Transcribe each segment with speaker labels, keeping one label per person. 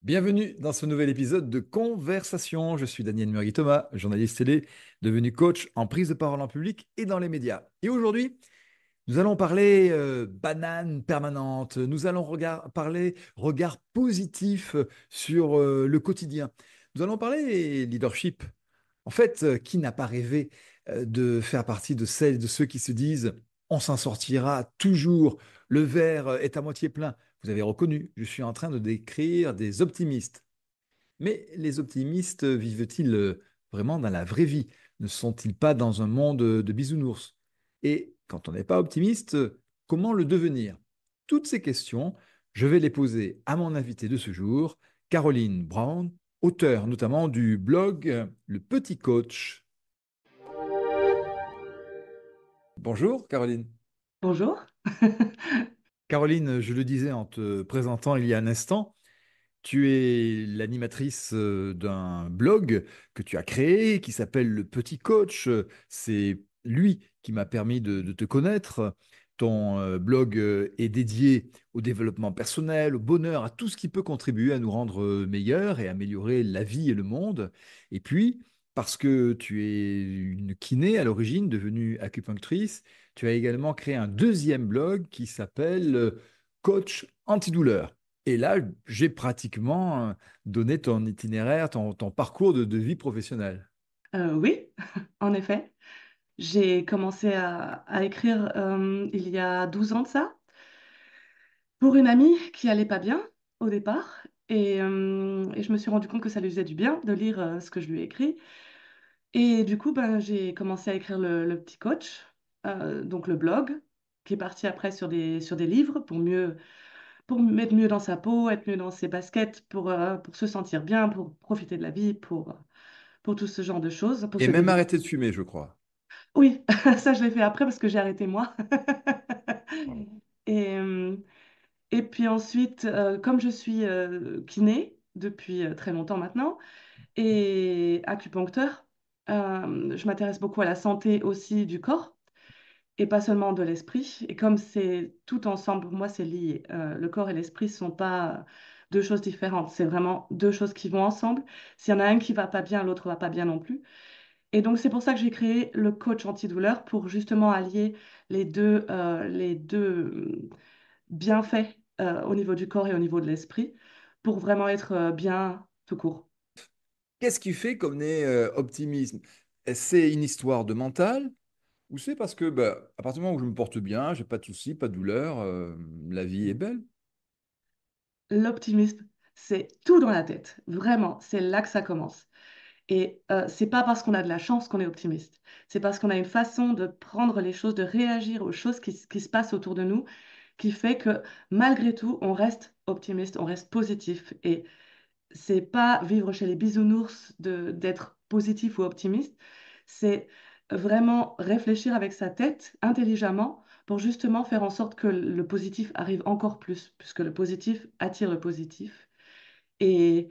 Speaker 1: Bienvenue dans ce nouvel épisode de Conversation. Je suis Daniel Murgui-Thomas, journaliste télé, devenu coach en prise de parole en public et dans les médias. Et aujourd'hui, nous allons parler banane permanente. Nous allons parler regard positif sur le quotidien. Nous allons parler leadership. En fait, qui n'a pas rêvé de faire partie de celles et de ceux qui se disent on s'en sortira toujours, le verre est à moitié plein. Vous avez reconnu, je suis en train de décrire des optimistes. Mais les optimistes vivent-ils vraiment dans la vraie vie? Ne sont-ils pas dans un monde de bisounours? Et quand on n'est pas optimiste, comment le devenir? Toutes ces questions, je vais les poser à mon invité de ce jour, Caroline Brown, auteure notamment du blog Le Petit Coach. Bonjour Caroline.
Speaker 2: Bonjour.
Speaker 1: Caroline, je le disais en te présentant il y a un instant, tu es l'animatrice d'un blog que tu as créé qui s'appelle Le Petit Coach. C'est lui qui m'a permis de te connaître. Ton blog est dédié au développement personnel, au bonheur, à tout ce qui peut contribuer à nous rendre meilleurs et améliorer la vie et le monde. Et puis, parce que tu es une kiné à l'origine, devenue acupunctrice, tu as également créé un deuxième blog qui s'appelle Coach Antidouleur. Et là, j'ai pratiquement donné ton itinéraire, ton parcours de vie professionnelle.
Speaker 2: Oui, en effet. J'ai commencé à écrire il y a 12 ans de ça pour une amie qui allait pas bien au départ. Et je me suis rendu compte que ça lui faisait du bien de lire ce que je lui ai écrit. Et du coup, ben, j'ai commencé à écrire le petit coach, donc le blog, qui est parti après sur des livres pour mettre mieux dans sa peau, être mieux dans ses baskets, pour se sentir bien, pour profiter de la vie, pour tout ce genre de choses, pour
Speaker 1: Et
Speaker 2: se
Speaker 1: même
Speaker 2: développer.
Speaker 1: arrêter de fumer, je crois.
Speaker 2: Oui, ça je l'ai fait après parce que j'ai arrêté moi.
Speaker 1: Bravo.
Speaker 2: Et, et puis ensuite, comme je suis kiné depuis très longtemps maintenant et acupuncteur, je m'intéresse beaucoup à la santé aussi du corps et pas seulement de l'esprit. Et comme c'est tout ensemble, pour moi c'est lié. Le corps et l'esprit ne sont pas deux choses différentes, c'est vraiment deux choses qui vont ensemble. S'il y en a un qui va pas bien, l'autre va pas bien non plus. Et donc, c'est pour ça que j'ai créé le coach antidouleur pour justement allier les deux bienfaits au niveau du corps et au niveau de l'esprit pour vraiment être bien tout court.
Speaker 1: Qu'est-ce qui fait qu'on est optimisme? C'est une histoire de mental ou c'est parce que bah, à partir du moment où je me porte bien, j'ai pas de soucis, pas de douleur, la vie est belle?
Speaker 2: L'optimisme, c'est tout dans la tête. Vraiment, c'est là que ça commence. Et c'est pas parce qu'on a de la chance qu'on est optimiste. C'est parce qu'on a une façon de prendre les choses, de réagir aux choses qui se passent autour de nous, qui fait que malgré tout, on reste optimiste, on reste positif. Et c'est pas vivre chez les bisounours d'être positif ou optimiste, c'est vraiment réfléchir avec sa tête intelligemment pour justement faire en sorte que le positif arrive encore plus, puisque le positif attire le positif. Et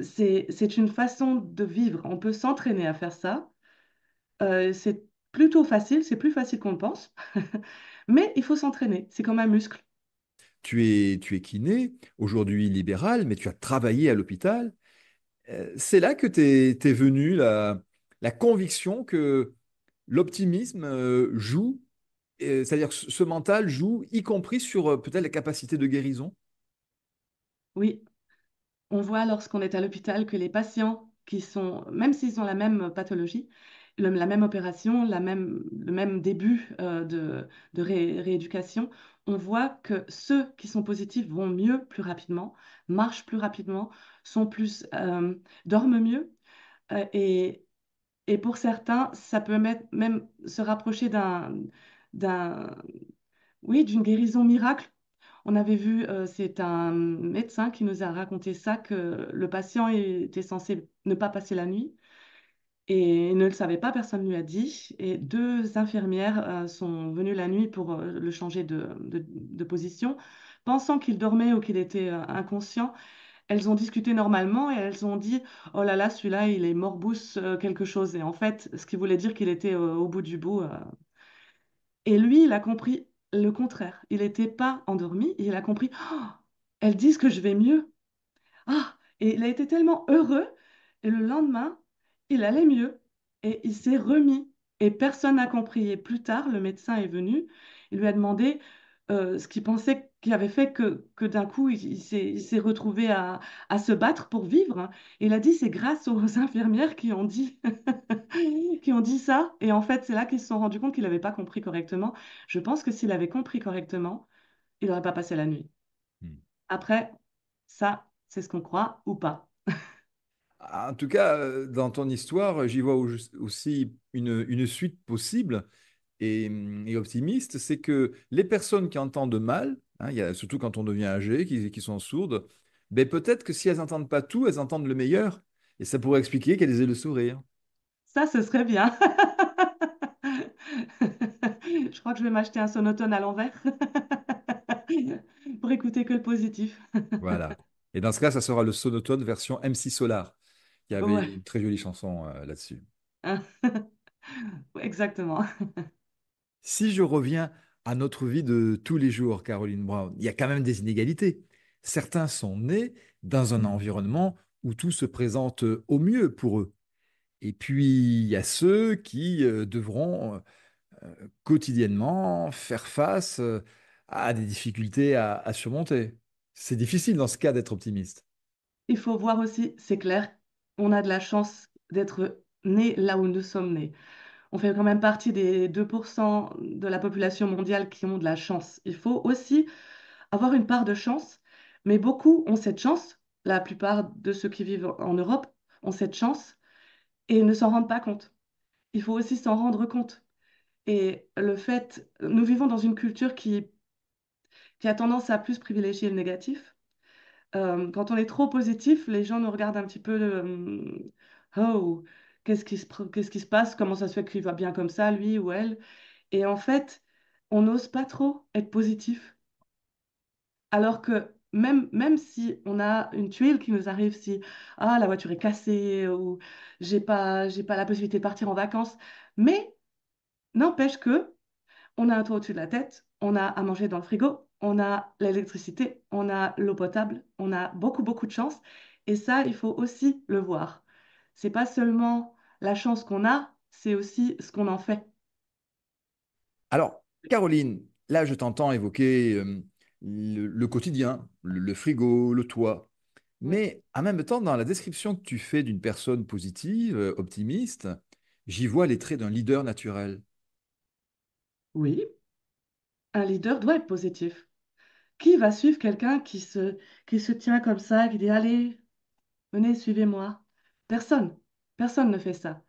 Speaker 2: c'est une façon de vivre. On peut s'entraîner à faire ça. C'est plutôt facile, c'est plus facile qu'on le pense, mais il faut s'entraîner. C'est comme un muscle.
Speaker 1: Tu es kiné, aujourd'hui libéral, mais tu as travaillé à l'hôpital. C'est là que t'es venue la conviction que l'optimisme joue, c'est-à-dire que ce mental joue, y compris sur peut-être la capacité de guérison.
Speaker 2: Oui, on voit lorsqu'on est à l'hôpital que les patients qui sont, même s'ils ont la même pathologie, la même opération, le même début de rééducation, on voit que ceux qui sont positifs vont mieux plus rapidement, marchent plus rapidement, sont plus, dorment mieux. euh, et, et pour certains, ça peut même se rapprocher d'un, oui, d'une guérison miracle. On avait vu, c'est un médecin qui nous a raconté ça, que le patient était censé ne pas passer la nuit et il ne le savait pas, personne ne lui a dit. Et deux infirmières sont venues la nuit pour le changer de position, pensant qu'il dormait ou qu'il était inconscient. Elles ont discuté normalement et elles ont dit, oh là là, celui-là, il est morbus quelque chose. Et en fait, ce qui voulait dire qu'il était au bout du bout. Et lui, il a compris le contraire. Il n'était pas endormi, il a compris, oh, elles disent que je vais mieux. Ah, et il a été tellement heureux. Et le lendemain, il allait mieux. Et il s'est remis. Et personne n'a compris. Et plus tard, le médecin est venu. Il lui a demandé ce qu'il pensait qui avait fait que d'un coup, il s'est retrouvé à se battre pour vivre, hein. Et il a dit, c'est grâce aux infirmières qui ont dit, qui ont dit ça. Et en fait, c'est là qu'ils se sont rendus compte qu'il n'avait pas compris correctement. Je pense que s'il avait compris correctement, il n'aurait pas passé la nuit.
Speaker 1: Hmm.
Speaker 2: Après, ça, c'est ce qu'on croit ou pas.
Speaker 1: En tout cas, dans ton histoire, j'y vois aussi une suite possible et optimiste, c'est que les personnes qui entendent mal, hein, surtout quand on devient âgé, qui sont sourdes, ben peut-être que si elles n'entendent pas tout, elles entendent le meilleur. Et ça pourrait expliquer qu'elles aient le sourire.
Speaker 2: Ça, ce serait bien. Je crois que je vais m'acheter un sonotone à l'envers pour écouter que le positif.
Speaker 1: Voilà. Et dans ce cas, ça sera le sonotone version MC Solar, qui avait
Speaker 2: Ouais,
Speaker 1: une très jolie chanson là-dessus.
Speaker 2: exactement.
Speaker 1: Si je reviens à notre vie de tous les jours, Caroline Brown, il y a quand même des inégalités. Certains sont nés dans un environnement où tout se présente au mieux pour eux. Et puis, il y a ceux qui devront quotidiennement faire face à des difficultés à surmonter. C'est difficile dans ce cas d'être optimiste.
Speaker 2: Il faut voir aussi, c'est clair, on a de la chance d'être né là où nous sommes nés. On fait quand même partie des 2% de la population mondiale qui ont de la chance. Il faut aussi avoir une part de chance, mais beaucoup ont cette chance. La plupart de ceux qui vivent en Europe ont cette chance et ne s'en rendent pas compte. Il faut aussi s'en rendre compte. Et le fait, nous vivons dans une culture qui a tendance à plus privilégier le négatif. Quand on est trop positif, les gens nous regardent un petit peu oh, qu'est-ce qui se passe? Comment ça se fait qu'il va bien comme ça, lui ou elle? Et en fait, on n'ose pas trop être positif. Alors que même si on a une tuile qui nous arrive, si ah, la voiture est cassée ou j'ai pas la possibilité de partir en vacances, mais n'empêche que on a un toit au-dessus de la tête, on a à manger dans le frigo, on a l'électricité, on a l'eau potable, on a beaucoup de chance. Et ça, il faut aussi le voir. C'est pas seulement la chance qu'on a, c'est aussi ce qu'on en fait.
Speaker 1: Alors, Caroline, là, je t'entends évoquer le quotidien, le frigo, le toit.
Speaker 2: Oui.
Speaker 1: Mais en même temps, dans la description que tu fais d'une personne positive, optimiste, j'y vois les traits d'un leader naturel.
Speaker 2: Oui, un leader doit être positif. Qui va suivre quelqu'un qui se tient comme ça, qui dit, allez, venez, suivez-moi? Personne. Personne ne fait ça.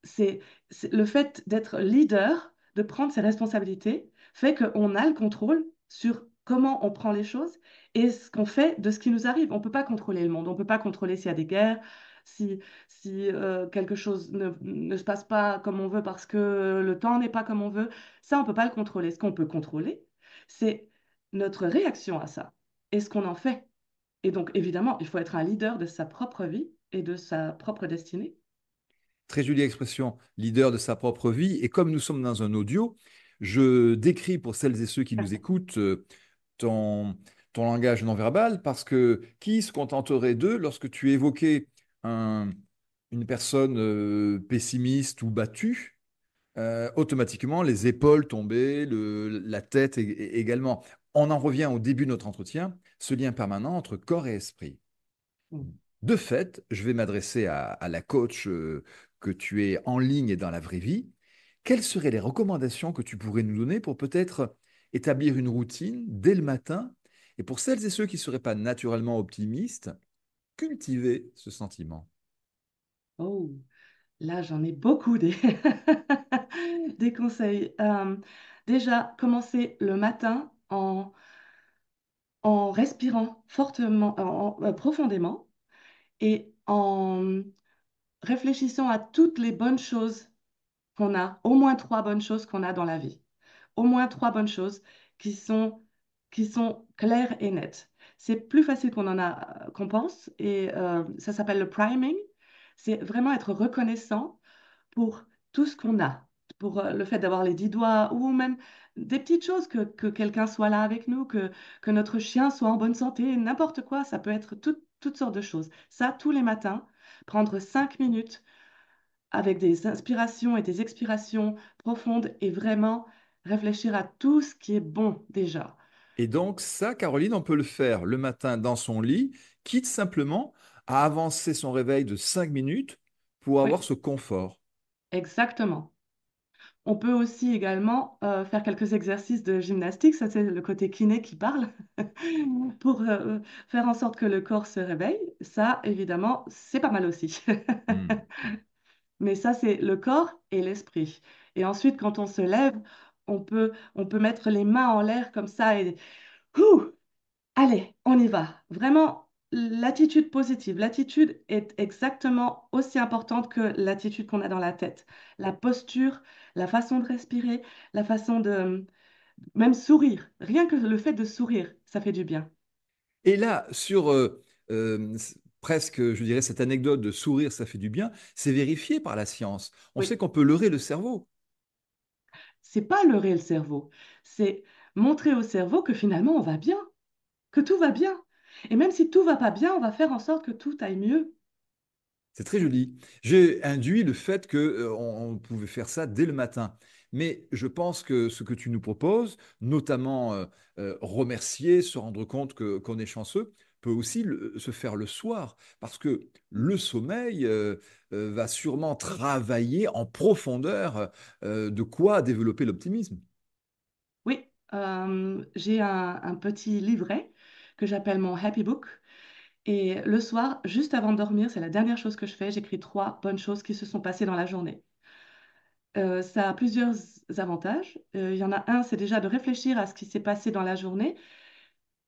Speaker 2: C'est, c'est le fait d'être leader, de prendre ses responsabilités, fait qu'on a le contrôle sur comment on prend les choses et ce qu'on fait de ce qui nous arrive. On ne peut pas contrôler le monde, on ne peut pas contrôler s'il y a des guerres, si quelque chose ne se passe pas comme on veut parce que le temps n'est pas comme on veut. Ça, on ne peut pas le contrôler. Ce qu'on peut contrôler, c'est notre réaction à ça et ce qu'on en fait. Et donc, évidemment, il faut être un leader de sa propre vie et de sa propre destinée.
Speaker 1: Très jolie expression, leader de sa propre vie. Et comme nous sommes dans un audio, je décris pour celles et ceux qui nous écoutent ton, ton langage non verbal parce que qui se contenterait d'eux lorsque tu évoquais une personne pessimiste ou battue, automatiquement les épaules tombaient, la tête également. On en revient au début de notre entretien, ce lien permanent entre corps et esprit.
Speaker 2: Mm.
Speaker 1: De fait, je vais m'adresser à la coach que tu es en ligne et dans la vraie vie. Quelles seraient les recommandations que tu pourrais nous donner pour peut-être établir une routine dès le matin et pour celles et ceux qui ne seraient pas naturellement optimistes, cultiver ce sentiment?
Speaker 2: Oh. Là, j'en ai beaucoup des, des conseils. Déjà, commencer le matin en respirant fortement, profondément et en réfléchissant à toutes les bonnes choses qu'on a, au moins trois bonnes choses qu'on a dans la vie. Au moins trois bonnes choses qui sont, qui sont claires et nettes. C'est plus facile qu'on pense et ça s'appelle le priming. C'est vraiment être reconnaissant pour tout ce qu'on a, pour le fait d'avoir les 10 doigts ou même des petites choses, que quelqu'un soit là avec nous, que notre chien soit en bonne santé, n'importe quoi, ça peut être toutes sortes de choses. Ça, tous les matins, prendre 5 minutes avec des inspirations et des expirations profondes et vraiment réfléchir à tout ce qui est bon déjà.
Speaker 1: Et donc ça, Caroline, on peut le faire le matin dans son lit, quitte simplement à avancer son réveil de 5 minutes pour avoir
Speaker 2: Oui,
Speaker 1: ce confort.
Speaker 2: exactement. On peut aussi également faire quelques exercices de gymnastique, ça c'est le côté kiné qui parle, pour faire en sorte que le corps se réveille. Ça, évidemment, c'est pas mal aussi.
Speaker 1: Hmm.
Speaker 2: Mais ça, c'est le corps et l'esprit. Et ensuite, quand on se lève, on peut mettre les mains en l'air comme ça et ouh, allez, on y va. Vraiment, l'attitude positive. L'attitude est exactement aussi importante que l'attitude qu'on a dans la tête. La posture, la façon de respirer, la façon de même sourire. Rien que le fait de sourire, ça fait du bien.
Speaker 1: Et là, sur presque, je dirais, cette anecdote de sourire, ça fait du bien, c'est vérifié par la science. On sait
Speaker 2: Oui,
Speaker 1: qu'on peut leurrer le cerveau.
Speaker 2: c'est pas leurrer le cerveau, c'est montrer au cerveau que finalement on va bien, que tout va bien. Et même si tout va pas bien, on va faire en sorte que tout aille mieux.
Speaker 1: C'est très joli. J'ai induit le fait que, on pouvait faire ça dès le matin. Mais je pense que ce que tu nous proposes, notamment remercier, se rendre compte qu'on est chanceux, peut aussi se faire le soir. Parce que le sommeil va sûrement travailler en profondeur de quoi développer l'optimisme.
Speaker 2: Oui, j'ai un petit livret que j'appelle mon Happy Book. Et le soir, juste avant de dormir, c'est la dernière chose que je fais. J'écris 3 bonnes choses qui se sont passées dans la journée. Ça a plusieurs avantages. Il y en a un, c'est déjà de réfléchir à ce qui s'est passé dans la journée,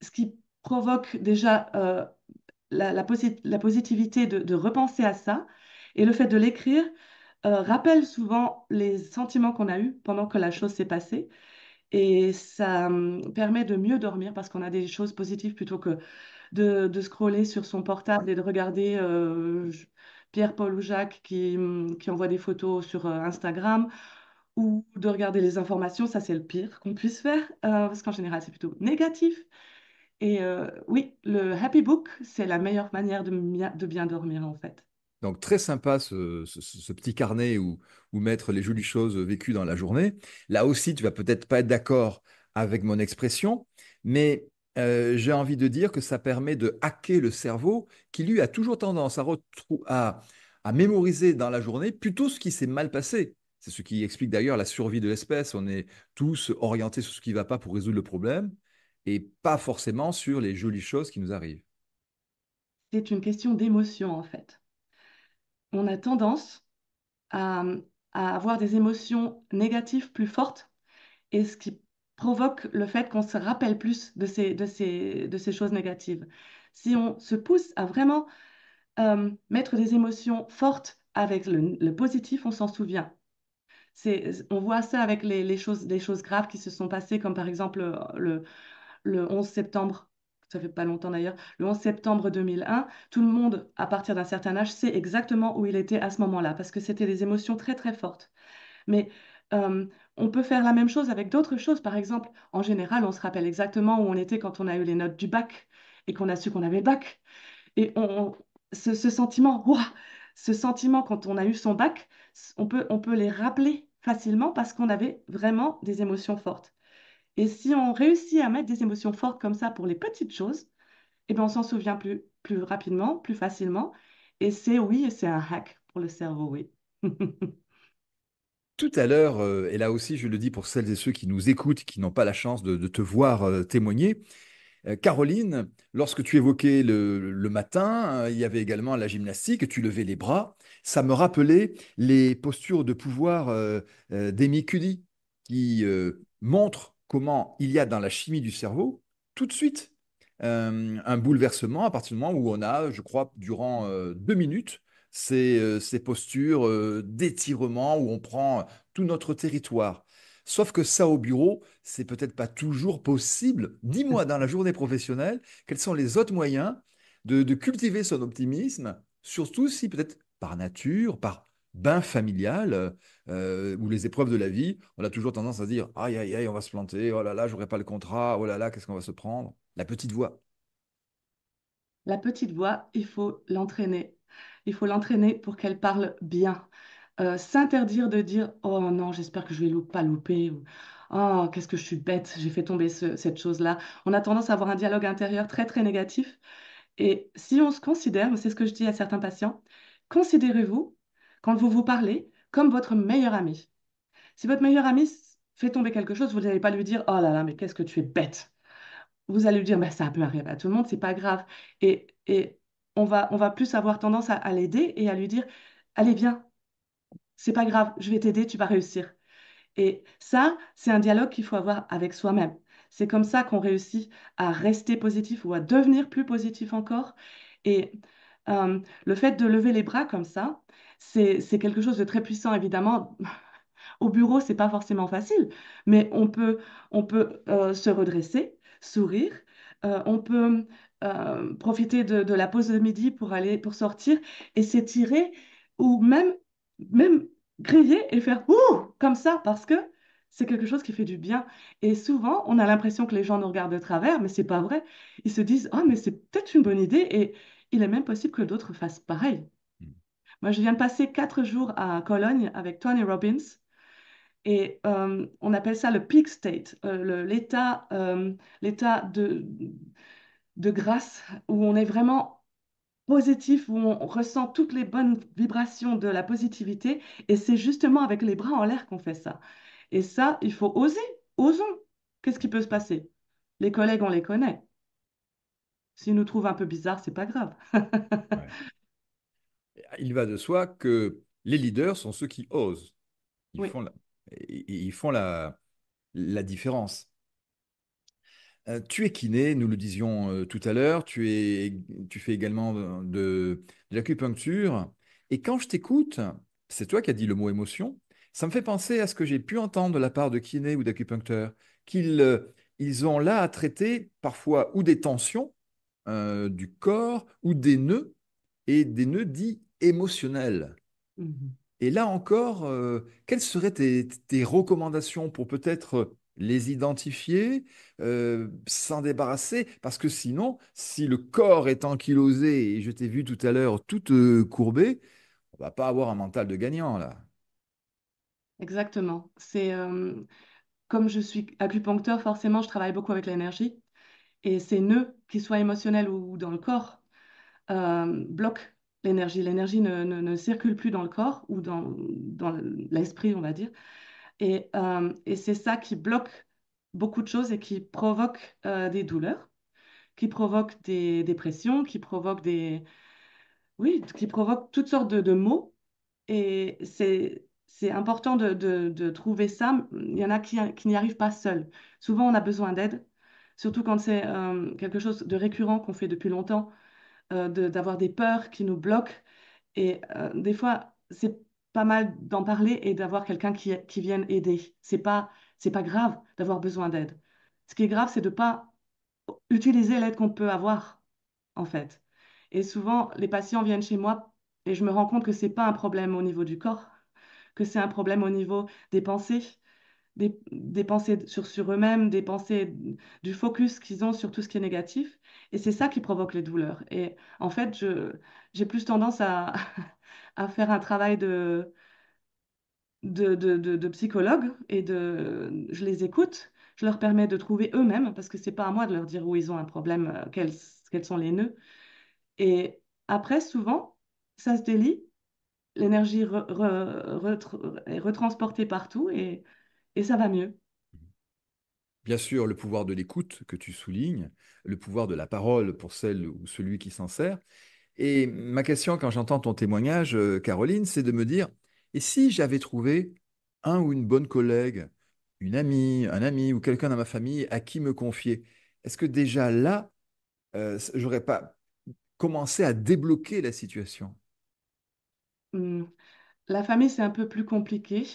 Speaker 2: ce qui provoque déjà la positivité de repenser à ça. Et le fait de l'écrire rappelle souvent les sentiments qu'on a eus pendant que la chose s'est passée. Et ça permet de mieux dormir parce qu'on a des choses positives plutôt que de scroller sur son portable et de regarder Pierre-Paul ou Jacques qui envoient des photos sur Instagram ou de regarder les informations. Ça, c'est le pire qu'on puisse faire parce qu'en général, c'est plutôt négatif. Et oui, le Happy Book, c'est la meilleure manière de bien dormir en fait.
Speaker 1: Donc très sympa ce petit carnet où mettre les jolies choses vécues dans la journée. Là aussi, tu vas peut-être pas être d'accord avec mon expression, mais j'ai envie de dire que ça permet de hacker le cerveau qui lui a toujours tendance à mémoriser dans la journée plutôt ce qui s'est mal passé. C'est ce qui explique d'ailleurs la survie de l'espèce. On est tous orientés sur ce qui ne va pas pour résoudre le problème et pas forcément sur les jolies choses qui nous arrivent.
Speaker 2: C'est une question d'émotion en fait. On a tendance à, à avoir des émotions négatives plus fortes et ce qui provoque le fait qu'on se rappelle plus de ces choses négatives. Si on se pousse à vraiment mettre des émotions fortes avec le positif, on s'en souvient. On voit ça avec les choses graves qui se sont passées, comme par exemple le 11 septembre, ça fait pas longtemps d'ailleurs, le 11 septembre 2001, tout le monde, à partir d'un certain âge, sait exactement où il était à ce moment-là, parce que c'était des émotions très très fortes. Mais euh, on peut faire la même chose avec d'autres choses. Par exemple, en général, on se rappelle exactement où on était quand on a eu les notes du bac et qu'on a su qu'on avait le bac. Et ce sentiment, ouah, ce sentiment quand on a eu son bac, on peut les rappeler facilement parce qu'on avait vraiment des émotions fortes. Et si on réussit à mettre des émotions fortes comme ça pour les petites choses, eh bien, on s'en souvient plus rapidement, plus facilement. Et oui, c'est un hack pour le cerveau, oui.
Speaker 1: Tout à l'heure, et là aussi je le dis pour celles et ceux qui nous écoutent, qui n'ont pas la chance de te voir témoigner, Caroline, lorsque tu évoquais le matin, il y avait également la gymnastique, tu levais les bras. Ça me rappelait les postures de pouvoir d'Amy Cuddy, qui montre comment il y a dans la chimie du cerveau, tout de suite, un bouleversement à partir du moment où on a, je crois, durant 2 minutes, ces postures d'étirement où on prend tout notre territoire. Sauf que ça au bureau, c'est peut-être pas toujours possible. Dis-moi, dans la journée professionnelle, quels sont les autres moyens de cultiver son optimisme, surtout si peut-être par nature, par bain familial, ou les épreuves de la vie, on a toujours tendance à dire, aïe, aïe, aïe, on va se planter, oh là là, j'aurai pas le contrat, oh là là, qu'est-ce qu'on va se prendre? La petite voix.
Speaker 2: La petite voix, il faut l'entraîner. Il faut l'entraîner pour qu'elle parle bien. S'interdire de dire «Oh non, j'espère que je vais pas louper» ou «Oh, qu'est-ce que je suis bête, j'ai fait tomber cette chose-là». On a tendance à avoir un dialogue intérieur très très négatif. Et si on se considère, c'est ce que je dis à certains patients, considérez-vous, quand vous vous parlez, comme votre meilleur ami. Si votre meilleur ami fait tomber quelque chose, vous n'allez pas lui dire «Oh là là, mais qu'est-ce que tu es bête». Vous allez lui dire, bah, ça peut arriver à tout le monde, c'est pas grave. Et on va plus avoir tendance à l'aider et à lui dire, allez, viens, c'est pas grave, je vais t'aider, tu vas réussir. Et ça, c'est un dialogue qu'il faut avoir avec soi-même. C'est comme ça qu'on réussit à rester positif ou à devenir plus positif encore. Et le fait de lever les bras comme ça, c'est quelque chose de très puissant, évidemment. Au bureau, c'est pas forcément facile, mais on peut se redresser, sourire, on peut profiter de la pause de midi pour sortir et s'étirer ou même griller et faire ouh comme ça parce que c'est quelque chose qui fait du bien. Et souvent, on a l'impression que les gens nous regardent de travers, mais c'est pas vrai. Ils se disent, ah, mais c'est peut-être une bonne idée et il est même possible que d'autres fassent pareil. Moi, je viens de passer 4 jours à Cologne avec Tony Robbins. Et on appelle ça le peak state, l'état de grâce, où on est vraiment positif, où on ressent toutes les bonnes vibrations de la positivité. Et c'est justement avec les bras en l'air qu'on fait ça. Et ça, il faut oser, osons. Qu'est-ce qui peut se passer? Les collègues, on les connaît. S'ils nous trouvent un peu bizarres, c'est pas grave.
Speaker 1: Ouais. Il va de soi que les leaders sont ceux qui osent. Ils
Speaker 2: Oui.
Speaker 1: font ils font la différence. Tu es kiné, nous le disions tout à l'heure, tu fais également de l'acupuncture. Et quand je t'écoute, c'est toi qui as dit le mot émotion, ça me fait penser à ce que j'ai pu entendre de la part de kinés ou d'acupuncteurs, qu'ils ont là à traiter parfois ou des tensions du corps ou des nœuds, et des nœuds dits émotionnels.
Speaker 2: Mhm.
Speaker 1: Et là encore, quelles seraient tes recommandations pour peut-être les identifier, s'en débarrasser? Parce que sinon, si le corps est ankylosé, et je t'ai vu tout à l'heure toute courbée, on va pas avoir un mental de gagnant là.
Speaker 2: Exactement. Comme je suis acupuncteur, forcément, je travaille beaucoup avec l'énergie. Et ces nœuds, qu'ils soient émotionnels ou dans le corps, bloquent l'énergie. L'énergie ne circule plus dans le corps ou dans l'esprit, on va dire. Et c'est ça qui bloque beaucoup de choses et qui provoque des douleurs, qui provoque des dépressions, oui, qui provoque toutes sortes de maux. Et c'est important de trouver ça. Il y en a qui n'y arrivent pas seuls. Souvent, on a besoin d'aide, surtout quand c'est quelque chose de récurrent qu'on fait depuis longtemps, d'avoir des peurs qui nous bloquent. Et des fois, c'est pas mal d'en parler et d'avoir quelqu'un qui vienne aider. C'est pas grave d'avoir besoin d'aide. Ce qui est grave, c'est de ne pas utiliser l'aide qu'on peut avoir, en fait. Et souvent, les patients viennent chez moi et je me rends compte que c'est pas un problème au niveau du corps, que c'est un problème au niveau des pensées, des pensées sur eux-mêmes, des pensées du focus qu'ils ont sur tout ce qui est négatif. Et c'est ça qui provoque les douleurs. Et en fait, j'ai plus tendance à faire un travail de psychologue et je les écoute. Je leur permets de trouver eux-mêmes, parce que c'est pas à moi de leur dire où ils ont un problème, quels sont les nœuds. Et après, souvent, ça se délie, l'énergie est retransportée partout et ça va mieux.
Speaker 1: Bien sûr, le pouvoir de l'écoute que tu soulignes, le pouvoir de la parole pour celle ou celui qui s'en sert. Et ma question, quand j'entends ton témoignage, Caroline, c'est de me dire, et si j'avais trouvé un ou une bonne collègue, une amie, un ami ou quelqu'un dans ma famille à qui me confier, est-ce que déjà là, j'aurais pas commencé à débloquer la situation?
Speaker 2: Hum, La famille, c'est un peu plus compliqué.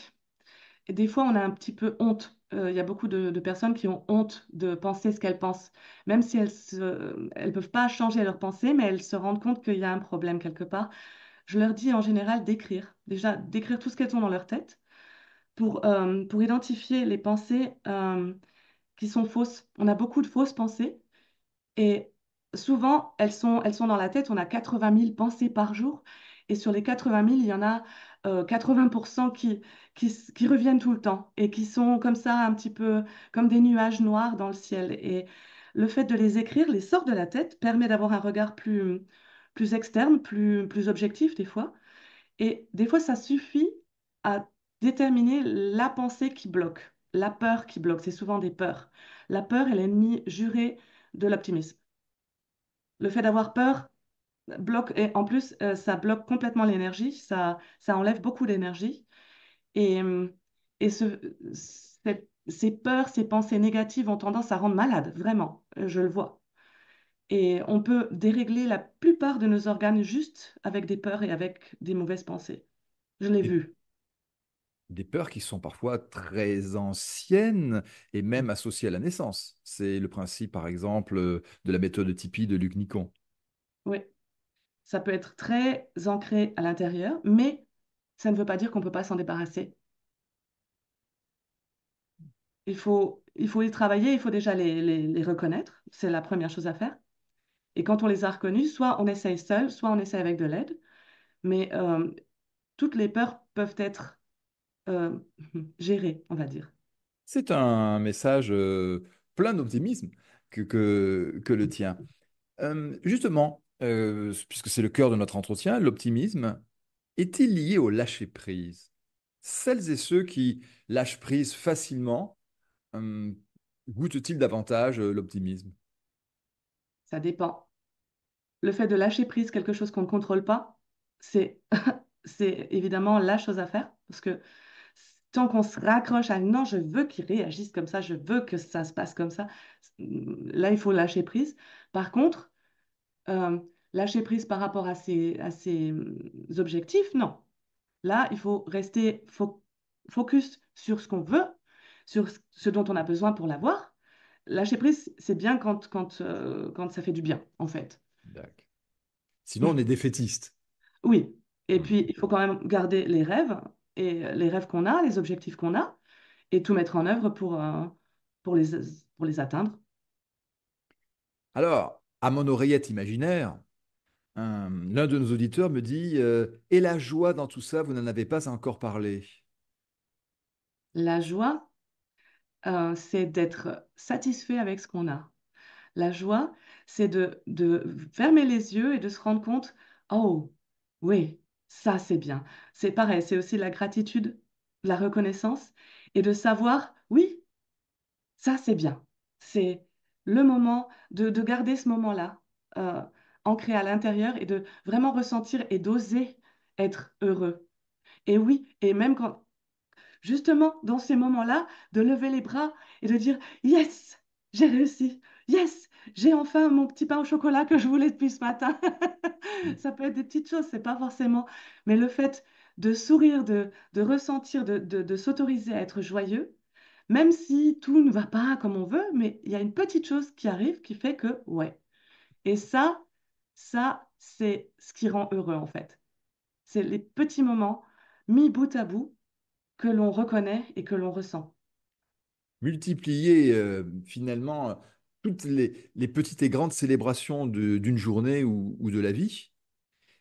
Speaker 2: Et des fois, on a un petit peu honte. Il y a beaucoup de personnes qui ont honte de penser ce qu'elles pensent, même si elles peuvent pas changer leurs pensées, mais elles se rendent compte qu'il y a un problème quelque part. Je leur dis en général d'écrire, déjà d'écrire tout ce qu'elles ont dans leur tête pour identifier les pensées qui sont fausses. On a beaucoup de fausses pensées et souvent, elles sont dans la tête. On a 80 000 pensées par jour. Et sur les 80 000, il y en a 80% qui reviennent tout le temps et qui sont comme ça, un petit peu comme des nuages noirs dans le ciel. Et le fait de les écrire les sort de la tête, permet d'avoir un regard plus externe, plus objectif des fois. Et des fois, ça suffit à déterminer la pensée qui bloque, la peur qui bloque. C'est souvent des peurs. La peur est l'ennemi juré de l'optimisme. Le fait d'avoir peur bloque, et en plus, ça bloque complètement l'énergie, ça enlève beaucoup d'énergie. Et, et ces peurs, ces pensées négatives ont tendance à rendre malade, vraiment, je le vois. Et on peut dérégler la plupart de nos organes juste avec des peurs et avec des mauvaises pensées. Je l'ai
Speaker 1: Des,
Speaker 2: vu.
Speaker 1: des peurs qui sont parfois très anciennes et même associées à la naissance. C'est le principe, par exemple, de la méthode Tipeee de Luc Nicon.
Speaker 2: Oui, ça peut être très ancré à l'intérieur, mais ça ne veut pas dire qu'on ne peut pas s'en débarrasser. Il faut y travailler, il faut déjà les reconnaître. C'est la première chose à faire. Et quand on les a reconnus, soit on essaye seul, soit on essaye avec de l'aide. Mais toutes les peurs peuvent être euh, gérées, on va dire.
Speaker 1: C'est un message plein d'optimisme que le tien. Justement, puisque c'est le cœur de notre entretien, l'optimisme est-il lié au lâcher-prise? Celles et ceux qui lâchent prise facilement, euh, goûtent-ils davantage l'optimisme?
Speaker 2: Ça dépend. Le fait de lâcher prise quelque chose qu'on ne contrôle pas, c'est c'est évidemment la chose à faire. Parce que tant qu'on se raccroche à non, je veux qu'ils réagissent comme ça, je veux que ça se passe comme ça, là, il faut lâcher prise. Par contre, euh, lâcher prise par rapport à ses objectifs, non. Là, il faut rester focus sur ce qu'on veut, sur ce dont on a besoin pour l'avoir. Lâcher prise, c'est bien quand ça fait du bien, en fait.
Speaker 1: D'accord. Sinon, on est défaitiste.
Speaker 2: Oui. Et
Speaker 1: Hmm.
Speaker 2: puis, il faut quand même garder les rêves et les rêves qu'on a, les objectifs qu'on a, et tout mettre en œuvre pour les, pour les atteindre.
Speaker 1: Alors, à mon oreillette imaginaire, l'un de nos auditeurs me dit et la joie dans tout ça, vous n'en avez pas encore parlé.
Speaker 2: La joie, c'est d'être satisfait avec ce qu'on a. La joie, c'est de fermer les yeux et de se rendre compte, oh, oui, ça c'est bien. C'est pareil, c'est aussi la gratitude, la reconnaissance et de savoir, oui, ça c'est bien. C'est le moment de garder ce moment-là euh, ancré à l'intérieur et de vraiment ressentir et d'oser être heureux. Et oui, et même quand, justement, dans ces moments-là, de lever les bras et de dire, yes, j'ai réussi. Yes, j'ai enfin mon petit pain au chocolat que je voulais depuis ce matin. Ça peut être des petites choses, c'est pas forcément. Mais le fait de sourire, de ressentir, de s'autoriser à être joyeux, même si tout ne va pas comme on veut, mais il y a une petite chose qui arrive qui fait que, ouais. Et ça, c'est ce qui rend heureux en fait. C'est les petits moments mis bout à bout que l'on reconnaît et que l'on ressent.
Speaker 1: Multiplier finalement toutes les petites et grandes célébrations d'une journée ou de la vie.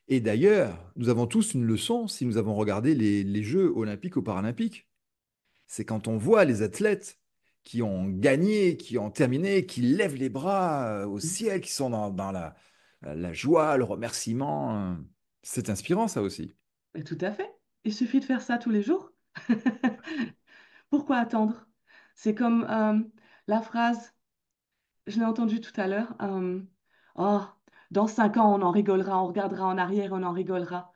Speaker 1: Et d'ailleurs, nous avons tous une leçon si nous avons regardé les Jeux olympiques ou paralympiques. C'est quand on voit les athlètes qui ont gagné, qui ont terminé, qui lèvent les bras au ciel, qui sont dans la joie, le remerciement. C'est inspirant ça aussi.
Speaker 2: Et tout à fait. Il suffit de faire ça tous les jours. Pourquoi attendre? C'est comme la phrase, je l'ai entendue tout à l'heure, oh, dans 5 ans, on en rigolera, on regardera en arrière, on en rigolera.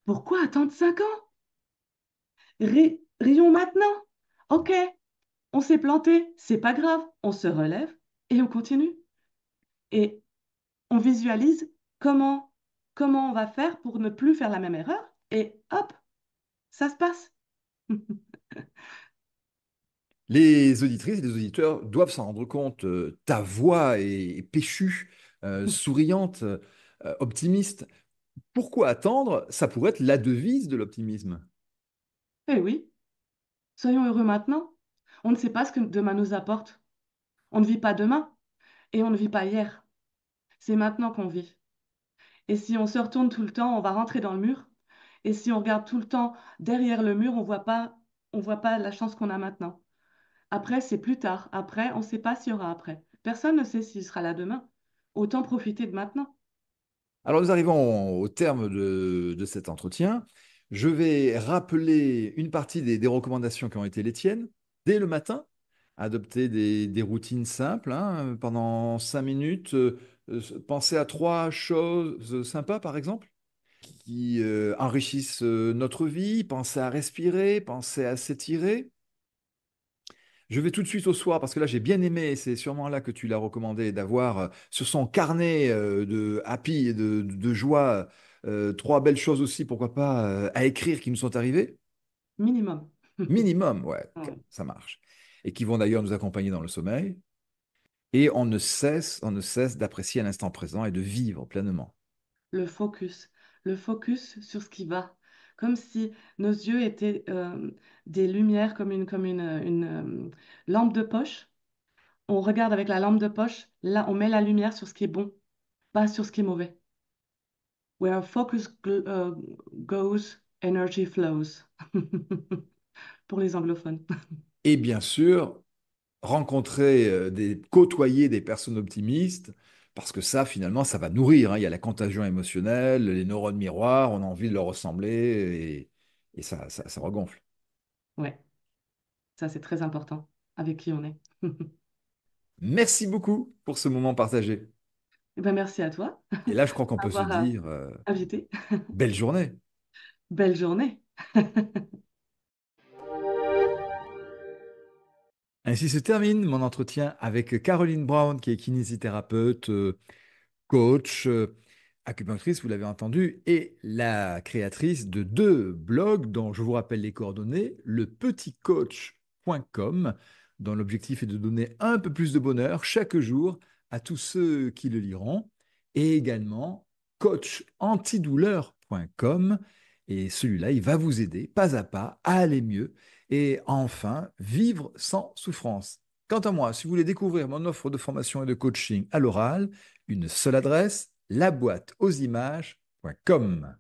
Speaker 2: Pourquoi attendre 5 ans? Rions maintenant. Ok, on s'est planté, c'est pas grave, on se relève et on continue. Et on visualise comment, comment on va faire pour ne plus faire la même erreur et hop, ça se passe.
Speaker 1: Les auditrices et les auditeurs doivent s'en rendre compte. Ta voix est péchue, souriante, optimiste. Pourquoi attendre? Ça pourrait être la devise de l'optimisme.
Speaker 2: Eh oui, soyons heureux maintenant. On ne sait pas ce que demain nous apporte. On ne vit pas demain et on ne vit pas hier. C'est maintenant qu'on vit. Et si on se retourne tout le temps, on va rentrer dans le mur. Et si on regarde tout le temps derrière le mur, on voit pas la chance qu'on a maintenant. Après, c'est plus tard. Après, on ne sait pas s'il y aura après. Personne ne sait s'il sera là demain. Autant profiter de maintenant.
Speaker 1: Alors, nous arrivons au terme de cet entretien. Je vais rappeler une partie des recommandations qui ont été les tiennes. Dès le matin, adopter des routines simples, hein, pendant 5 minutes. Penser à trois choses sympas, par exemple, qui enrichissent notre vie. Penser à respirer, penser à s'étirer. Je vais tout de suite au soir parce que là j'ai bien aimé, et c'est sûrement là que tu l'as recommandé, d'avoir sur son carnet de happy et de joie trois belles choses aussi, pourquoi pas, à écrire qui nous sont arrivées.
Speaker 2: Minimum.
Speaker 1: Minimum, ouais, ok,
Speaker 2: Ouais.
Speaker 1: ça marche. Et qui vont d'ailleurs nous accompagner dans le sommeil. Et on ne cesse d'apprécier l'instant présent et de vivre pleinement.
Speaker 2: Le focus. Le focus sur ce qui va. Comme si nos yeux étaient des lumières, comme lampe de poche. On regarde avec la lampe de poche. Là, on met la lumière sur ce qui est bon, pas sur ce qui est mauvais. Where focus goes, energy flows. Pour les anglophones.
Speaker 1: Et bien sûr, rencontrer, côtoyer des personnes optimistes, parce que ça, finalement, ça va nourrir, hein. Il y a la contagion émotionnelle, les neurones miroirs, on a envie de leur ressembler, et ça regonfle.
Speaker 2: Ouais, ça c'est très important avec qui on est.
Speaker 1: Merci beaucoup pour ce moment partagé.
Speaker 2: Eh ben, merci à toi
Speaker 1: Et là, je crois qu'on peut se
Speaker 2: d'avoir
Speaker 1: dire,
Speaker 2: invité.
Speaker 1: belle journée.
Speaker 2: Belle journée.
Speaker 1: Ainsi se termine mon entretien avec Caroline Brown, qui est kinésithérapeute, coach, acupunctrice, vous l'avez entendu, et la créatrice de deux blogs dont je vous rappelle les coordonnées, lepetitcoach.com, dont l'objectif est de donner un peu plus de bonheur chaque jour à tous ceux qui le liront, et également coachantidouleur.com. Et celui-là, il va vous aider pas à pas à aller mieux et enfin vivre sans souffrance. Quant à moi, si vous voulez découvrir mon offre de formation et de coaching à l'oral, une seule adresse, laboîteauximages.com.